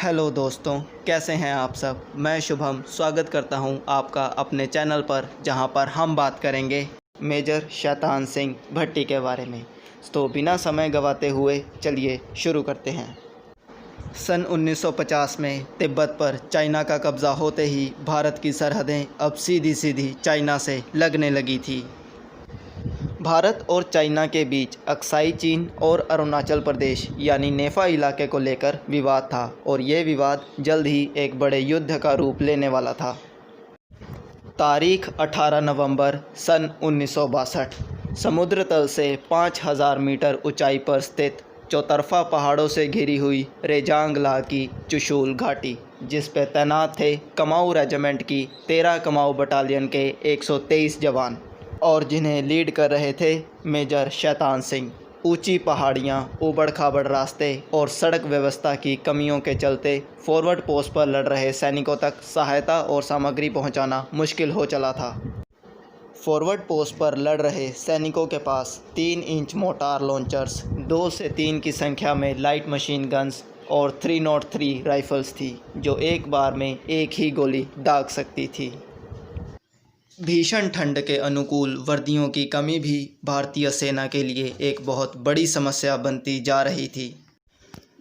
Hello दोस्तों, कैसे हैं आप सब। मैं शुभम स्वागत करता हूं आपका अपने चैनल पर, जहां पर हम बात करेंगे मेजर शैतान सिंह भट्टी के बारे में। तो बिना समय गंवाते हुए चलिए शुरू करते हैं। सन 1950 में तिब्बत पर चाइना का कब्ज़ा होते ही भारत की सरहदें अब सीधी सीधी चाइना से लगने लगी थी। भारत और चाइना के बीच अक्साई चीन और अरुणाचल प्रदेश यानी नेफा इलाके को लेकर विवाद था और ये विवाद जल्द ही एक बड़े युद्ध का रूप लेने वाला था। तारीख 18 नवंबर सन 1962। समुद्र तल से 5000 मीटर ऊंचाई पर स्थित चौतरफा पहाड़ों से घिरी हुई रेजांगला की चुशूल घाटी, जिस पर तैनात थे कमाऊ रेजिमेंट की 13 कमाऊ बटालियन के 123 जवान और जिन्हें लीड कर रहे थे मेजर शैतान सिंह। ऊंची पहाड़ियाँ, ऊबड़ खाबड़ रास्ते और सड़क व्यवस्था की कमियों के चलते फॉरवर्ड पोस्ट पर लड़ रहे सैनिकों तक सहायता और सामग्री पहुंचाना मुश्किल हो चला था। फॉरवर्ड पोस्ट पर लड़ रहे सैनिकों के पास 3 इंच मोटार लॉन्चर्स, 2 से 3 की संख्या में लाइट मशीन गन्स और 303 राइफल्स थी, जो एक बार में एक ही गोली दाग सकती थी। भीषण ठंड के अनुकूल वर्दियों की कमी भी भारतीय सेना के लिए एक बहुत बड़ी समस्या बनती जा रही थी।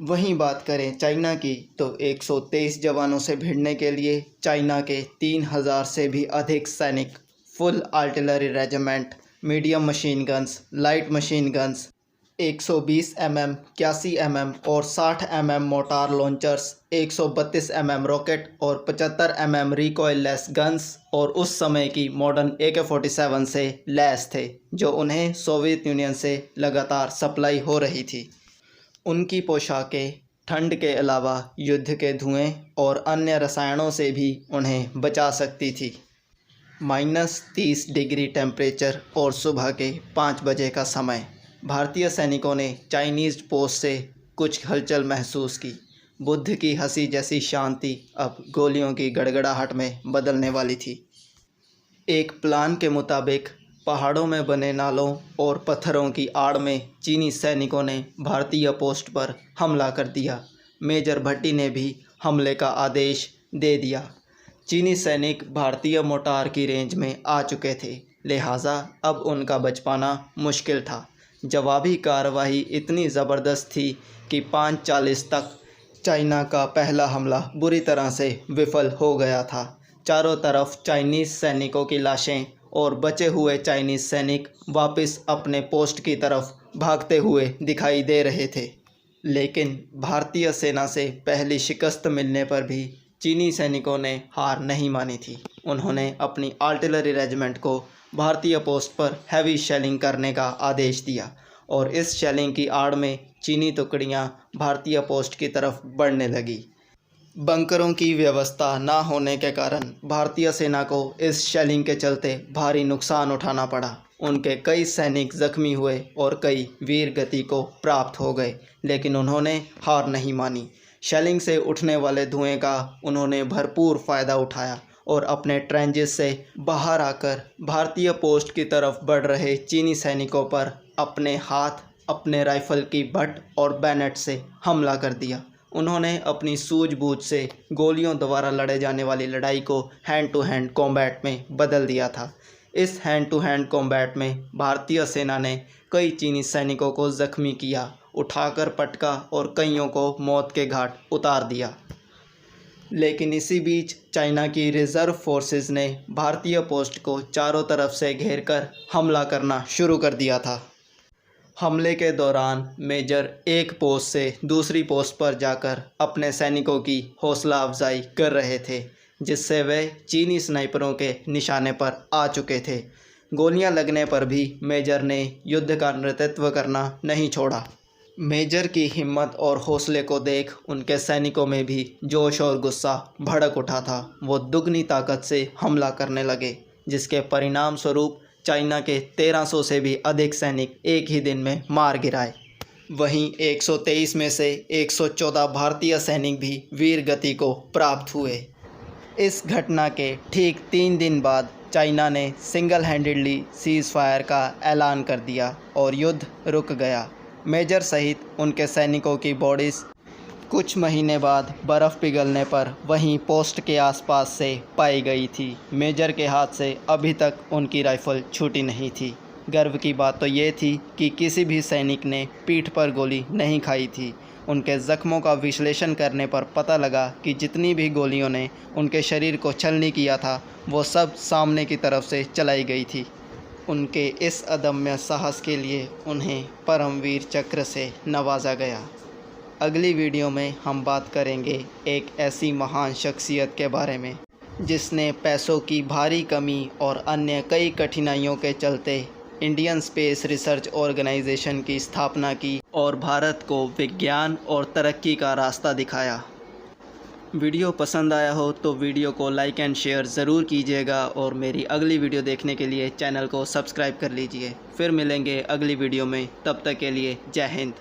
वहीं बात करें चाइना की, तो 123 जवानों से भिड़ने के लिए चाइना के 3000 से भी अधिक सैनिक, full artillery regiment, medium machine guns, light machine guns, 120 mm, 81 mm और 60 mm motor launchers, 132 mm rocket और 75 mm रिकॉइललेस गन्स और उस समय की मॉडर्न AK-47 से लैस थे, जो उन्हें सोवियत यूनियन से लगातार सप्लाई हो रही थी। उनकी पोशाकें ठंड के अलावा युद्ध के धुएं और अन्य रसायनों से भी उन्हें बचा सकती थी। -30 डिग्री टेम्परेचर और सुबह के 5 बजे का समय। भारतीय सैनिकों ने चाइनीज़ पोस्ट से कुछ हलचल महसूस की। बुद्ध की हंसी जैसी शांति अब गोलियों की गड़गड़ाहट में बदलने वाली थी। एक प्लान के मुताबिक पहाड़ों में बने नालों और पत्थरों की आड़ में चीनी सैनिकों ने भारतीय पोस्ट पर हमला कर दिया। मेजर भट्टी ने भी हमले का आदेश दे दिया। चीनी सैनिक भारतीय मोटार की रेंज में आ चुके थे, लिहाजा अब उनका बच पाना मुश्किल था। जवाबी कार्रवाई इतनी ज़बरदस्त थी कि 5:40 तक चाइना का पहला हमला बुरी तरह से विफल हो गया था। चारों तरफ चाइनीज़ सैनिकों की लाशें और बचे हुए चाइनीज़ सैनिक वापस अपने पोस्ट की तरफ भागते हुए दिखाई दे रहे थे। लेकिन भारतीय सेना से पहली शिकस्त मिलने पर भी चीनी सैनिकों ने हार नहीं मानी थी। उन्होंने अपनी आर्टिलरी रेजिमेंट को भारतीय पोस्ट पर हैवी शेलिंग करने का आदेश दिया और इस शेलिंग की आड़ में चीनी टुकड़ियां भारतीय पोस्ट की तरफ बढ़ने लगी। बंकरों की व्यवस्था ना होने के कारण भारतीय सेना को इस शेलिंग के चलते भारी नुकसान उठाना पड़ा। उनके कई सैनिक जख्मी हुए और कई वीर गति को प्राप्त हो गए, लेकिन उन्होंने हार नहीं मानी। शेलिंग से उठने वाले धुएं का उन्होंने भरपूर फ़ायदा उठाया और अपने ट्रेंजेस से बाहर आकर भारतीय पोस्ट की तरफ बढ़ रहे चीनी सैनिकों पर अपने हाथ, अपने राइफ़ल की बट और बैनेट से हमला कर दिया। उन्होंने अपनी सूझबूझ से गोलियों द्वारा लड़े जाने वाली लड़ाई को हैंड टू हैंड कॉम्बैट में बदल दिया था। इस हैंड टू हैंड कॉम्बैट में भारतीय सेना ने कई चीनी सैनिकों को ज़ख्मी किया, उठाकर पटका और कईयों को मौत के घाट उतार दिया। लेकिन इसी बीच चाइना की रिज़र्व फोर्सेस ने भारतीय पोस्ट को चारों तरफ से घेरकर हमला करना शुरू कर दिया था। हमले के दौरान मेजर एक पोस्ट से दूसरी पोस्ट पर जाकर अपने सैनिकों की हौसला अफजाई कर रहे थे, जिससे वे चीनी स्नाइपरों के निशाने पर आ चुके थे। गोलियां लगने पर भी मेजर ने युद्ध का नेतृत्व करना नहीं छोड़ा। मेजर की हिम्मत और हौसले को देख उनके सैनिकों में भी जोश और गुस्सा भड़क उठा था। वो दुगनी ताकत से हमला करने लगे, जिसके परिणाम स्वरूप चाइना के 1300 से भी अधिक सैनिक एक ही दिन में मार गिराए। वहीं 123 में से 114 भारतीय सैनिक भी वीर गति को प्राप्त हुए। इस घटना के ठीक 3 दिन बाद चाइना ने सिंगल हैंडेडली सीज़ फायर का ऐलान कर दिया और युद्ध रुक गया। मेजर सहित उनके सैनिकों की बॉडीज़ कुछ महीने बाद बर्फ़ पिघलने पर वहीं पोस्ट के आसपास से पाई गई थी। मेजर के हाथ से अभी तक उनकी राइफ़ल छूटी नहीं थी। गर्व की बात तो ये थी कि किसी भी सैनिक ने पीठ पर गोली नहीं खाई थी। उनके ज़ख्मों का विश्लेषण करने पर पता लगा कि जितनी भी गोलियों ने उनके शरीर को छलनी किया था वो सब सामने की तरफ से चलाई गई थी। उनके इस अदम्य साहस के लिए उन्हें परमवीर चक्र से नवाजा गया। अगली वीडियो में हम बात करेंगे एक ऐसी महान शख्सियत के बारे में जिसने पैसों की भारी कमी और अन्य कई कठिनाइयों के चलते इंडियन स्पेस रिसर्च ऑर्गेनाइजेशन की स्थापना की और भारत को विज्ञान और तरक्की का रास्ता दिखाया। वीडियो पसंद आया हो तो वीडियो को लाइक एंड शेयर ज़रूर कीजिएगा और मेरी अगली वीडियो देखने के लिए चैनल को सब्सक्राइब कर लीजिए। फिर मिलेंगे अगली वीडियो में, तब तक के लिए जय हिंद।